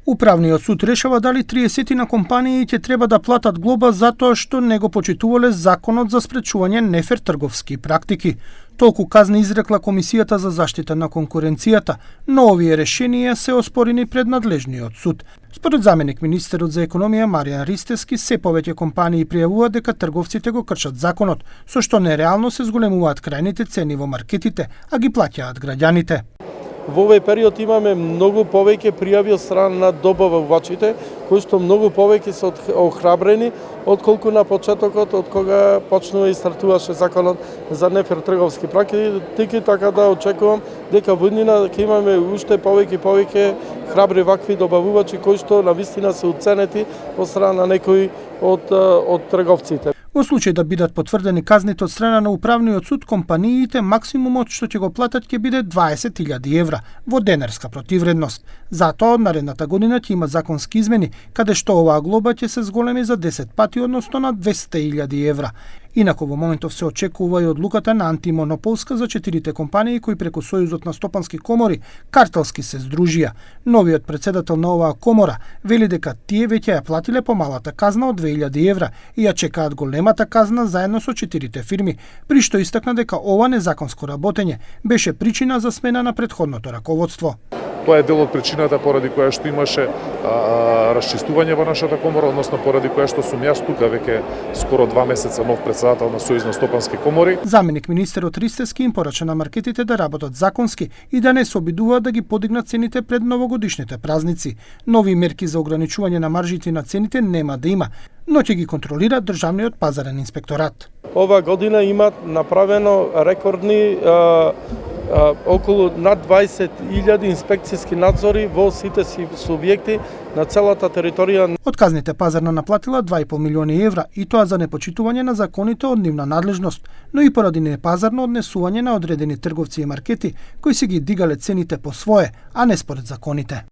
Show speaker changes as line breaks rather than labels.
Управниот суд решава дали 30 на компании ќе треба да платат глоба затоа што не го почитувале законот за спречување нефер трговски практики. Толку казни изрекла Комисијата за заштита на конкуренцијата, но овие решенија се оспорени пред надлежниот суд. Според заменик министерот за економија Маријан Ристевски, се повеќе компании пријавуваат дека трговците го кршат законот, со што нереално се зголемуваат крајните цени во маркетите, а ги плаќаат граѓаните.
Во овој период имаме многу повеќе пријави од страна на добавувачите, кои што многу повеќе се охрабрени отколку на почетокот, од кога почнува и стартуваше законот за нефер трговски практики, така да очекувам дека во иднина ќе имаме уште повеќе храбри вакви добавувачи кои што навистина се уценети од страна на некои од трговците.
Во случај да бидат потврдени казните од страна на управниот суд, компаниите максимумот што ќе го платат ќе биде 20.000 евра во денарска противредност. Затоа од наредната година ќе има законски измени, каде што оваа глоба ќе се зголеми за 10 пати, односно на 200.000 евра. Инаку во моментов се очекува и одлуката на антимонополска за 4 компании кои преку Сојузот на стопански комори картелски се здружија. Новиот председател на оваа комора вели дека тие веќе ја платиле помалата казна од 2.000 евра и ја чекаат големата казна заедно со 4 фирми, при што истакна дека ова незаконско работење беше причина за смена на претходното раководство.
Тоа е дел од причината поради која што имаше расчистување во нашата комора, односно поради која што сум јас тука веќе скоро 2 месеца нов председател на Сојуз на стопански комори.
Заменик министерот Ристевски им порача на маркетите да работат законски и да не се обидуваат да ги подигнат цените пред новогодишните празници. Нови мерки за ограничување на маржите на цените нема да има, но ќе ги контролира државниот пазарен инспекторат.
Ова година има направено рекордни околу над 20.000 инспекцијски надзори во сите субјекти на целата територија.
Од казните пазарна наплатила 2,5 милиони евра, и тоа за непочитување на законите од нивна надлежност, но и поради непазарно однесување на одредени трговци и маркети кои си ги дигале цените по свое, а не според законите.